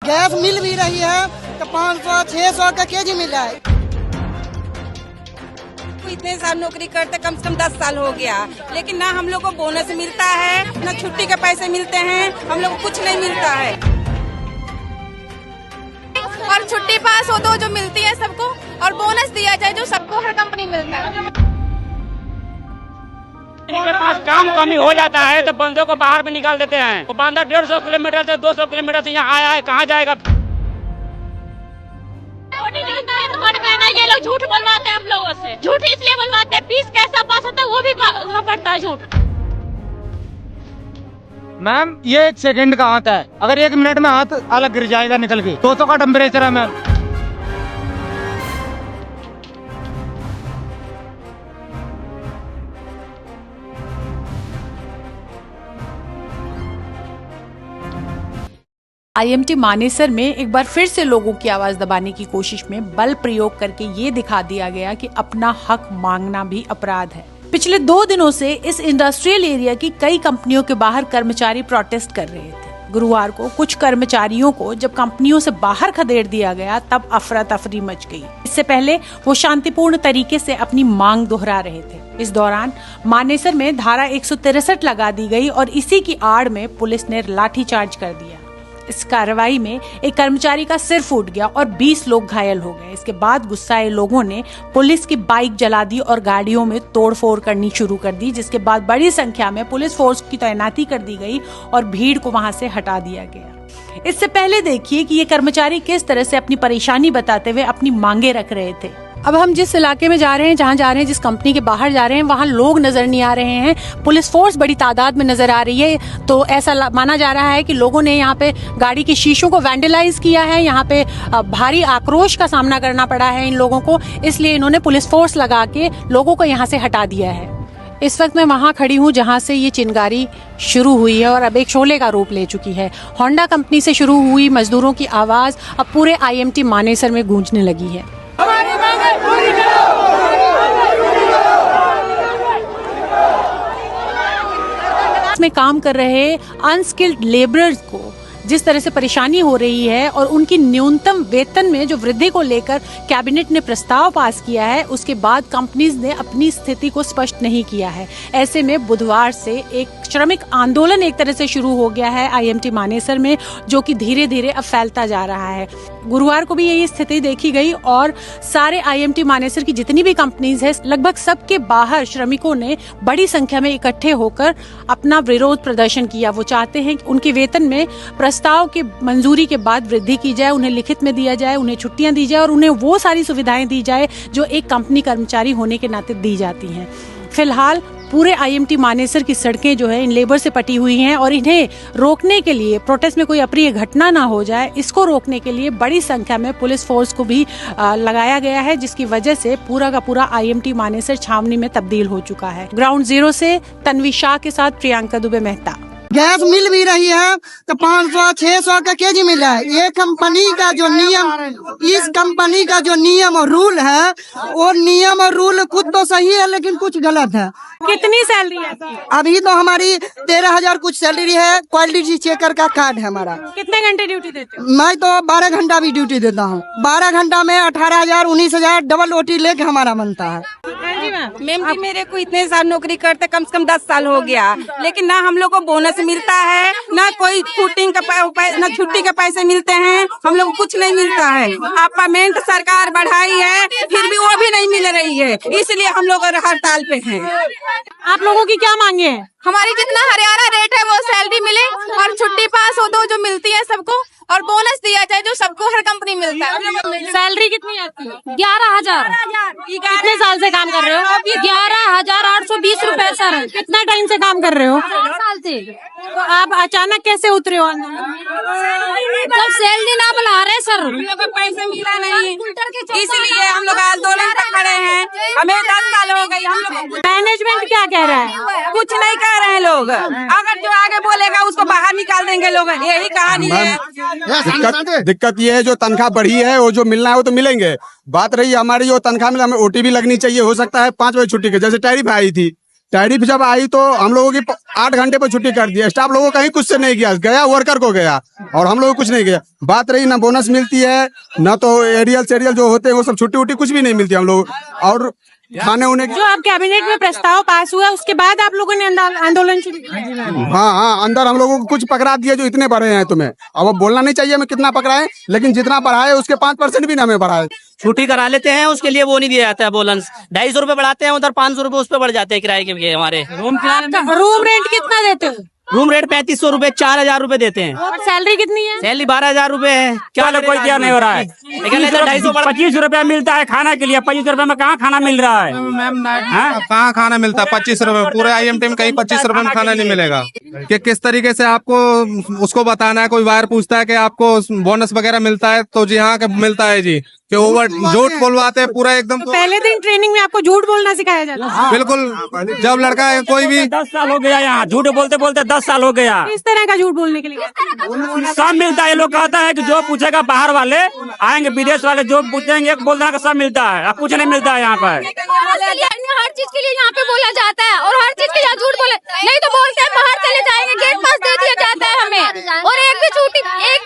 Gas मिल भी रही है तो 500-600 का केजी मिल रहा है। इतने साल नौकरी करते कम से कम 10 साल हो गया, लेकिन ना हम लोग को बोनस मिलता है ना छुट्टी के पैसे मिलते हैं, हम लोग को कुछ नहीं मिलता है। और छुट्टी पास हो तो जो मिलती है सबको, और बोनस दिया जाए जो सबको हर कंपनी मिलता है। इनके पास काम कमी हो जाता है तो बंदों को बाहर भी निकाल देते हैं। वो बंदा 150 किलोमीटर से 200 किलोमीटर से यहाँ आया है, कहाँ जाएगा? ये लोग झूठ बोलवाते हैं हम लोगों से, झूठ इसलिए बोलवाते हैं, फीस कैसा पास होता है वो भी पड़ता है झूठ। मैम ये 1 सेकंड का हाथ है, अगर 1 मिनट में हाथ अलग गिर जाएगा निकल के। 200 का टेम्परेचर है मैम। आईएमटी मानेसर में एक बार फिर से लोगों की आवाज दबाने की कोशिश में बल प्रयोग करके ये दिखा दिया गया कि अपना हक मांगना भी अपराध है। पिछले 2 दिनों से इस इंडस्ट्रियल एरिया की कई कंपनियों के बाहर कर्मचारी प्रोटेस्ट कर रहे थे। गुरुवार को कुछ कर्मचारियों को जब कंपनियों से बाहर खदेड़ दिया गया तब अफरा तफरी मच गई। इससे पहले वो शांतिपूर्ण तरीके से अपनी मांग दोहरा रहे थे। इस दौरान मानेसर में धारा 163 लगा दी गई और इसी की आड़ में पुलिस ने लाठीचार्ज कर दिया। इस कार्रवाई में एक कर्मचारी का सिर फूट गया और 20 लोग घायल हो गए। इसके बाद गुस्साए लोगों ने पुलिस की बाइक जला दी और गाड़ियों में तोड़फोड़ करनी शुरू कर दी, जिसके बाद बड़ी संख्या में पुलिस फोर्स की तैनाती कर दी गई और भीड़ को वहां से हटा दिया गया। इससे पहले देखिए कि ये कर्मचारी किस तरह से अपनी परेशानी बताते हुए अपनी मांगे रख रहे थे। अब हम जिस इलाके में जा रहे हैं, जहाँ जा रहे हैं, जिस कंपनी के बाहर जा रहे हैं, वहाँ लोग नजर नहीं आ रहे हैं। पुलिस फोर्स बड़ी तादाद में नजर आ रही है। तो ऐसा माना जा रहा है कि लोगों ने यहाँ पे गाड़ी के शीशों को वैंडलाइज किया है। यहाँ पे भारी आक्रोश का सामना करना पड़ा है इन लोगों को, इसलिए इन्होंने पुलिस फोर्स लगा के लोगों को यहाँ से हटा दिया है। इस वक्त मैं वहाँ खड़ी हूँ जहाँ से ये चिंगारी शुरू हुई है और अब एक शोले का रूप ले चुकी है। होंडा कंपनी से शुरू हुई मजदूरों की आवाज अब पूरे आईएमटी मानेसर में गूंजने लगी है। में काम कर रहे अनस्किल्ड लेबरर्स को जिस तरह से परेशानी हो रही है और उनकी न्यूनतम वेतन में जो वृद्धि को लेकर कैबिनेट ने प्रस्ताव पास किया है, उसके बाद कंपनीज ने अपनी स्थिति को स्पष्ट नहीं किया है। ऐसे में बुधवार से एक श्रमिक आंदोलन एक तरह से शुरू हो गया है आईएमटी मानेसर में, जो कि धीरे धीरे अब फैलता जा रहा है। गुरुवार को भी यही स्थिति देखी गई और सारे आईएमटी मानेसर की जितनी भी कंपनीज है, लगभग सबके बाहर श्रमिकों ने बड़ी संख्या में इकट्ठे होकर अपना विरोध प्रदर्शन किया। वो चाहते हैं कि उनके वेतन में प्रस्ताव की मंजूरी के बाद वृद्धि की जाए, उन्हें लिखित में दिया जाए, उन्हें छुट्टियां दी जाए और उन्हें वो सारी सुविधाएं दी जाए जो एक कंपनी कर्मचारी होने के नाते दी जाती हैं। फिलहाल पूरे आईएमटी मानेसर की सड़कें जो है इन लेबर से पटी हुई हैं और इन्हें रोकने के लिए, प्रोटेस्ट में कोई अप्रिय घटना ना हो जाए, इसको रोकने के लिए बड़ी संख्या में पुलिस फोर्स को भी लगाया गया है, जिसकी वजह से पूरा का पूरा आईएमटी मानेसर छावनी में तब्दील हो चुका है। ग्राउंड जीरो से तन्वी शाह के साथ प्रियंका दुबे मेहता। गैस मिल भी रही है तो 500-600 का केजी मिल रहा है। ये कंपनी का जो नियम, इस कंपनी का जो नियम और रूल है, वो नियम और रूल कुछ तो सही है लेकिन कुछ गलत है। कितनी सैलरी है? अभी तो हमारी 13,000 कुछ सैलरी है। क्वालिटी चेकर का कार्ड है हमारा। कितने घंटे ड्यूटी देते हो? मैं तो 12 घंटा भी ड्यूटी देता हूँ। 12 घंटा में 18,000 19,000 डबल ओटी लेके हमारा बनता है। मैम जी, मेरे को इतने साल नौकरी करते कम से कम 10 साल हो गया, लेकिन ना हम लोग को बोनस मिलता है, ना कोई छुट्टी ना छुट्टी के पैसे मिलते हैं, हम लोग को कुछ नहीं मिलता है। अपार्टमेंट सरकार बढ़ाई है फिर भी वो भी नहीं मिल रही है, इसलिए हम लोग हड़ताल पे हैं। आप लोगों की क्या मांगे हैं? हमारी जितना हरियाणा रेट है वो सैलरी मिले, और छुट्टी पास हो तो जो मिलती है सबको, और बोनस दिया जाए जो सबको हर कंपनी मिलता है। सैलरी कितनी आती है? 11,000। कितने साल से काम कर रहे हो? 11,820 रुपए सर। कितना टाइम से काम कर रहे हो? 4 साल से। तो आप अचानक कैसे उतरे हो? जब सैलरी ना बढ़ा रहे सर, हम लोग को पैसे मिला नहीं, इसलिए हम लोग आंदोलन पर खड़े हैं। हमें 10 साल हो गई। हम लोग मैनेजमेंट क्या कह रहा है? कुछ नहीं कह रहे हैं लोग। अगर जो आगे बोलेगा उसको बाहर निकाल देंगे लोग, यही कहानी है। दिक्कत ये है, जो तनख्वाह बढ़ी है वो जो मिलना है वो तो मिलेंगे। बात रही हमारी जो तनख्वाह में, हमें ओटी भी लगनी चाहिए। हो सकता है 5 बजे छुट्टी के, जैसे टैरिफ आई थी टैरिफ जब आई तो हम लोगों की 8 घंटे पर छुट्टी कर दी। स्टाफ लोगों कहीं कुछ से नहीं गया वर्कर को गया, और हम लोग कुछ नहीं गया। बात रही ना बोनस मिलती है ना तो एरियल सेरियल जो होते हैं वो सब छुट्टी उट्टी कुछ भी नहीं मिलती हम लोग। और खाने उन्हें जो आप कैबिनेट में प्रस्ताव पास हुआ उसके बाद आप लोगों ने आंदोलन शुरू किया? हाँ, अंदर हम लोगों को कुछ पकड़ा दिए जो इतने बढ़े हैं तुम्हें। अब बोलना नहीं चाहिए हमें कितना पकड़ाए, लेकिन जितना बढ़ाए उसके 5% भी ना हमें बढ़ाए। छुट्टी करा लेते हैं, उसके लिए वो नहीं दिया जाता है बोनस। 250 रुपए बढ़ाते हैं, उधर 500 रुपए उस पर बढ़ जाते हैं किराए के हमारे। रूम रेंट कितना देते हो? रूम रेट 3500 रुपए, 4000 रुपए देते हैं। और सैलरी कितनी है? सैलरी 12000 रुपए है। क्या कोई क्या नहीं हो रहा है। 25 रुपया मिलता है खाना के लिए, 25 रुपए में कहाँ खाना मिल रहा है? कहाँ खाना मिलता है 25 रुपए? पूरे IMT में कहीं 25 रुपए में खाना नहीं मिलेगा। कि किस तरीके से आपको उसको बताना है। कोई वायर पूछता है कि आपको बोनस वगैरह मिलता है, तो जी हाँ मिलता है जी, कि ओवर झूठ बोलवाते हैं पूरा एकदम। तो पहले दिन ट्रेनिंग में आपको झूठ बोलना सिखाया जाता है? बिल्कुल, जब लड़का है कोई भी 10 साल हो गया यहाँ झूठ बोलते बोलते 10 साल हो गया। इस तरह का झूठ बोलने के लिए सब मिलता है। लोग कहता है कि जो पूछेगा बाहर वाले आएंगे, विदेश वाले जो पूछेंगे बोलना का सब मिलता है, अब कुछ नहीं मिलता है यहाँ पर। हर चीज के लिए यहाँ पे बोला जाता है और हर चीज के लिए झूठ बोले नहीं तो बोलते हैं बाहर चले जाएंगे, गेट पास दे दिया जाता है हमें, और एक भी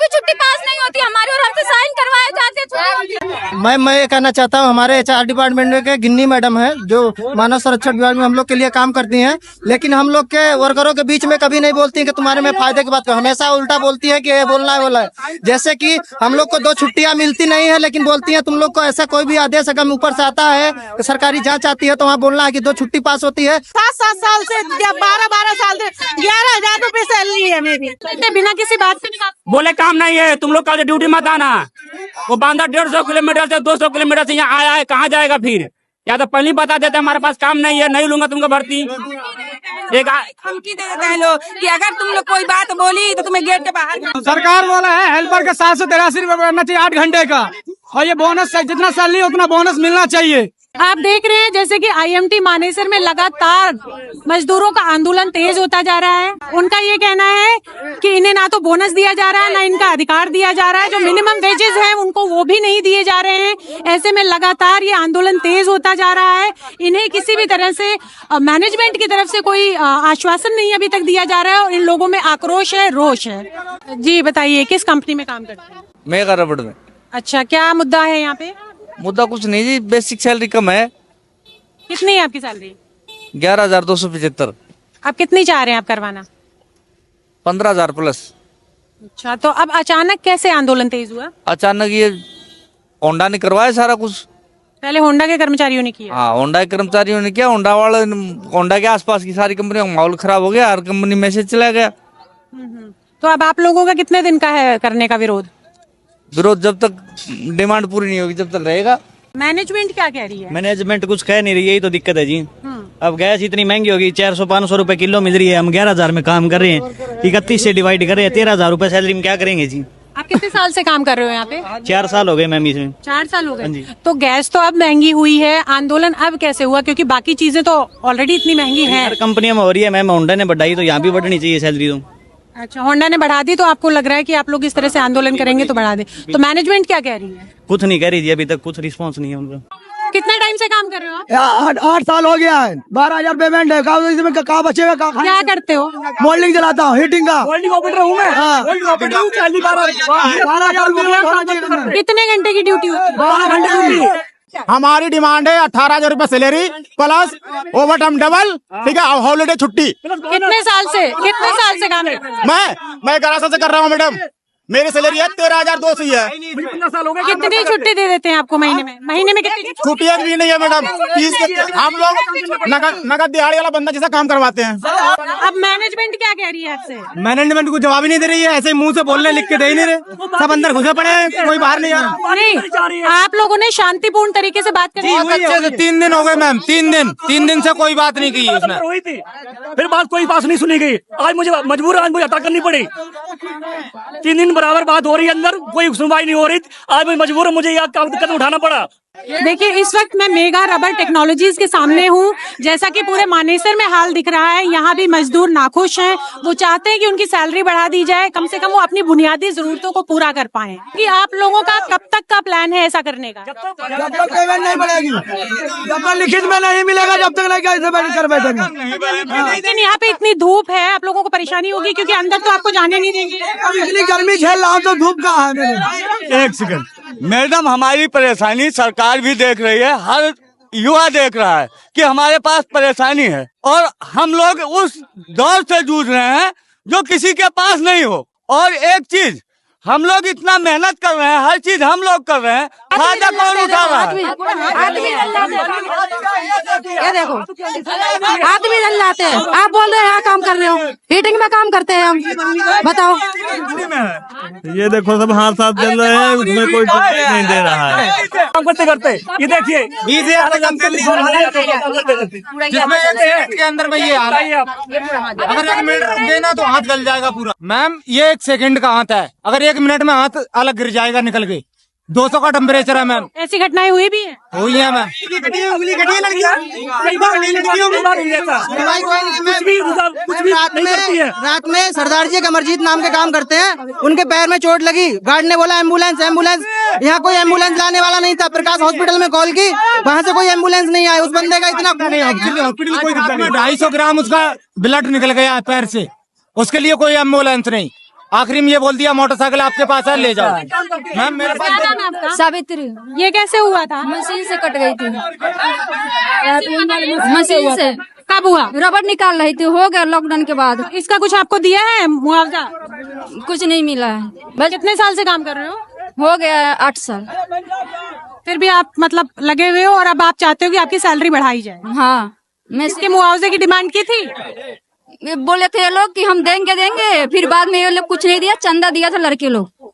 छुट्टी पास नहीं होती हमारी, और हमसे साइन करवाए जाते हैं। मैं ये कहना चाहता हूँ, हमारे HR डिपार्टमेंट के गिन्नी मैडम है जो मानव संरक्षण विभाग में हम लोग के लिए काम करती हैं, लेकिन हम लोग के वर्करों के बीच में कभी नहीं बोलती हैं कि तुम्हारे में फायदे की बात करो। हमेशा उल्टा बोलती है कि ये बोलना है। जैसे कि हम लोग को 2 छुट्टियां मिलती नहीं है, लेकिन बोलती है तुम लोग को ऐसा कोई भी आदेश अगर ऊपर से आता है, सरकारी जांच आती है, तो वहाँ बोलना है कि 2 छुट्टी पास होती है। 7 साल से 12 साल से 11,000 रुपए सैलरी है मेरी, बिना किसी बात के बोले काम नहीं है, तुम लोग कल ड्यूटी मत आना। वो बांदा 150 किलोमीटर से 200 किलोमीटर से यहाँ आया है, कहाँ जाएगा फिर? या तो पहले बता देते हमारे पास काम नहीं है, नहीं लूंगा तुमको भर्ती। एक धमकी दे देते हैं लोग कि अगर तुम लोग कोई बात बोली तो तुम्हें गेट के बाहर। सरकार बोला है हेल्पर का 783 रुपए बढ़ना चाहिए 8 घंटे का, और ये बोनस जितना सैलरी उतना बोनस मिलना चाहिए। आप देख रहे हैं जैसे कि IMT मानेसर में लगातार मजदूरों का आंदोलन तेज होता जा रहा है। उनका ये कहना है कि इन्हें ना तो बोनस दिया जा रहा है, ना इनका अधिकार दिया जा रहा है। जो मिनिमम वेजेस हैं उनको वो भी नहीं दिए जा रहे हैं। ऐसे में लगातार ये आंदोलन तेज होता जा रहा है। इन्हें किसी भी तरह से मैनेजमेंट की तरफ से कोई आश्वासन नहीं अभी तक दिया जा रहा है, और इन लोगों में आक्रोश है, रोष है। जी बताइए, किस कंपनी में काम करते हैं? मेगा रबड़ में। अच्छा, क्या मुद्दा है यहाँ पे? मुद्दा कुछ नहीं जी, बेसिक सैलरी कम है। कितनी है आपकी सैलरी? 11,275। आप कितनी चाह रहे हैं आप करवाना? 15,000 प्लस। अच्छा, तो अब अचानक कैसे आंदोलन तेज हुआ? अचानक ये होंडा ने करवाया सारा कुछ। पहले होंडा के कर्मचारियों ने किया? हाँ, होंडा के कर्मचारियों ने किया। होंडा के आसपास की सारी कंपनियों का माहौल खराब हो गया, हर कंपनी मैसेज चला गया। तो अब आप लोगों का कितने दिन का है करने का विरोध? विरोध जब तक डिमांड पूरी नहीं होगी जब तक रहेगा। मैनेजमेंट क्या कह रही है? मैनेजमेंट कुछ कह नहीं रही, यही तो दिक्कत है जी। अब गैस इतनी महंगी होगी, 400-500 रुपए किलो मिल रही है, हम 11,000 में काम कर रहे हैं, 31 से डिवाइड कर रहे हैं, 13,000 रुपए सैलरी में क्या करेंगे जी? आप कितने साल से काम कर रहे हो यहाँ पे? 4 साल हो गए मैम इसमें। 4 साल हो गए। तो गैस तो अब महंगी हुई है, आंदोलन अब कैसे हुआ? क्योंकि बाकी चीजें तो ऑलरेडी इतनी महंगी है। हर कंपनियों में हो रही है मैम, होंडा ने बढ़ाई तो यहाँ भी बढ़नी चाहिए सैलरी। तो अच्छा, होंडा ने बढ़ा दी, तो आपको लग रहा है कि आप लोग इस तरह से आंदोलन करेंगे तो बढ़ा दे। तो मैनेजमेंट क्या कह रही है? कुछ नहीं कह रही थी, अभी तक कुछ रिस्पॉन्स नहीं है उनका। कितने टाइम से काम कर रहे हो आप? 8 साल हो गया है, 12,000 पेमेंट है। इसमें कहा बचेगा? क्या करते हो? मोल्डिंग चलाता हूँ, हीटिंग का। मोल्डिंग ऑपरेटर हूँ मैं। 12,000 कितने घंटे की ड्यूटी होती है? 12 घंटे ड्यूटी। हमारी डिमांड है 18,000 रुपए salary plus over time double, ठीक है, हॉलीडे छुट्टी। कितने साल से काम कर रहे हो? मैं 11 साल से कर रहा हूँ मैडम, मेरी सैलरी है 13,200 है। कितनी छुट्टी दे देते हैं आपको महीने में? महीने में कितनी छुट्टियाँ भी नहीं है मैडम। हम लोग नगद दिहाड़ी वाला बंदा जैसा काम करवाते हैं। अब मैनेजमेंट क्या कह रही है आपसे? मैनेजमेंट को जवाब ही नहीं दे रही है, ऐसे ही मुंह से बोलने लिख के दे ही नहीं रहे, सब अंदर घुसे पड़े हैं, कोई बाहर नहीं आ रहा। नहीं, आप लोगों ने शांतिपूर्ण तरीके से बात करी? अच्छे से 3 दिन हो गए मैम, 3 दिन से कोई बात नहीं की उसने। फिर बात कोई बात नहीं सुनी गई, आज मुझे मजबूर, आज मुझे हटा करनी पड़ी। 3 दिन बराबर बात हो रही है, अंदर कोई सुनवाई नहीं हो रही। आज मैं मजबूर हूँ, मुझे यह कदम उठाना पड़ा। देखिए, इस वक्त मैं मेगा रबर टेक्नोलॉजीज के सामने हूँ। जैसा कि पूरे मानेसर में हाल दिख रहा है, यहाँ भी मजदूर नाखुश हैं। वो चाहते हैं कि उनकी सैलरी बढ़ा दी जाए, कम से कम वो अपनी बुनियादी जरूरतों को पूरा कर पाएं। कि आप लोगों का कब तक का प्लान है ऐसा करने का? जब तक पेमेंट नहीं बढ़ेगी, जब तक लिखित में नहीं मिलेगा, जब तक नहीं कैसे कर बैठेंगे। लेकिन यहाँ पे इतनी धूप है, आप लोगों को परेशानी होगी क्योंकि अंदर तो आपको जाने नहीं देंगे। अब इतनी गर्मी झेल रहा हूँ तो धूप कहाँ है मेरे? एक सेकंड मैडम, हमारी परेशानी सरकार भी देख रही है, हर युवा देख रहा है कि हमारे पास परेशानी है और हम लोग उस दौर से जूझ रहे हैं जो किसी के पास नहीं हो। और एक चीज, हम लोग इतना मेहनत कर रहे हैं, हर चीज हम लोग कर रहे हैं, फायदा कौन उठा रहा है? ये देखो, आदमी जल जाते हैं। आप बोल रहे हैं यहाँ काम कर रहे हो, हीटिंग में काम करते हैं हम, बताओ। ये देखो सब हाथ साथ चल रहे हैं, उसमें कोई नहीं दे रहा है। काम करते करते ये देखिए, के अंदर में ये अगर 1 मिनट रुक गए ना तो हाथ गल जाएगा पूरा। मैम, ये 1 सेकंड का हाथ है, अगर 1 मिनट में हाथ अलग गिर जाएगा, निकल गई। 200 का टेम्परेचर है मैम। ऐसी घटनाएं हुई भी है? हुई है मैम। रात में सरदार जी अमरजीत नाम के काम करते हैं, उनके पैर में चोट लगी, गार्ड ने बोला एम्बुलेंस एम्बुलेंस, यहाँ कोई एम्बुलेंस लाने वाला नहीं था। प्रकाश हॉस्पिटल में कॉल की, वहाँ से कोई एम्बुलेंस नहीं आई। उस बंदे का इतना 250 ग्राम उसका ब्लड निकल गया पैर से, उसके लिए कोई एम्बुलेंस नहीं। आखिरी में ये बोल दिया मोटरसाइकिल आपके पास है, ले जाओ। मैम मेरे पास सावित्री। ये कैसे हुआ था? मशीन से कट गई थी, मशीन से। कब हुआ? रबड़ निकाल रही थी, हो गया लॉकडाउन के बाद। इसका कुछ आपको दिया है मुआवजा? कुछ नहीं मिला है। बस कितने साल से काम कर रहे हो? हो गया 8 साल। फिर भी आप मतलब लगे हुए हो और अब आप चाहते हो कि आपकी सैलरी बढ़ाई जाए? हाँ, मैं इसके मुआवजे की डिमांड की थी? बोले थे ये लोग कि हम देंगे, फिर बाद में ये लोग कुछ नहीं दिया, चंदा दिया था लड़के लोग।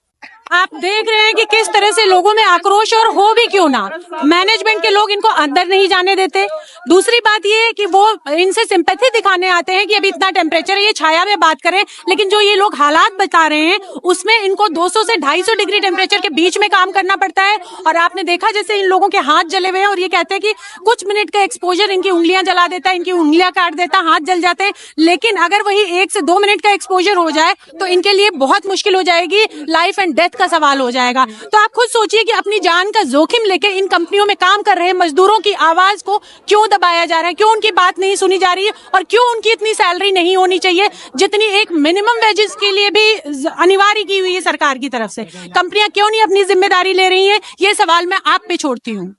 आप देख रहे हैं कि किस तरह से लोगों में आक्रोश, और हो भी क्यों ना, मैनेजमेंट के लोग इनको अंदर नहीं जाने देते। दूसरी बात ये है कि वो इनसे सिंपैथी दिखाने आते हैं कि अभी इतना टेम्परेचर है, ये छाया में बात करें, लेकिन जो ये लोग हालात बता रहे हैं उसमें इनको 200 से 250 डिग्री टेम्परेचर के बीच में काम करना पड़ता है। और आपने देखा जैसे इन लोगों के हाथ जले हुए हैं और ये कहते हैं कि कुछ मिनट का एक्सपोजर इनकी उंगलियां जला देता है, इनकी उंगलियां काट देता, हाथ जल जाते हैं। लेकिन अगर वही 1 से 2 मिनट का एक्सपोजर हो जाए तो इनके लिए बहुत मुश्किल हो जाएगी, लाइफ एंड डेथ का सवाल हो जाएगा। तो आप खुद सोचिए कि अपनी जान का जोखिम लेके इन कंपनियों में काम कर रहे मजदूरों की आवाज को क्यों दबाया जा रहा है, क्यों उनकी बात नहीं सुनी जा रही है, और क्यों उनकी इतनी सैलरी नहीं होनी चाहिए जितनी एक मिनिमम वेजेस के लिए भी अनिवार्य की हुई है सरकार की तरफ से। कंपनियां क्यों नहीं अपनी जिम्मेदारी ले रही हैं, ये सवाल मैं आप पे छोड़ती हूँ।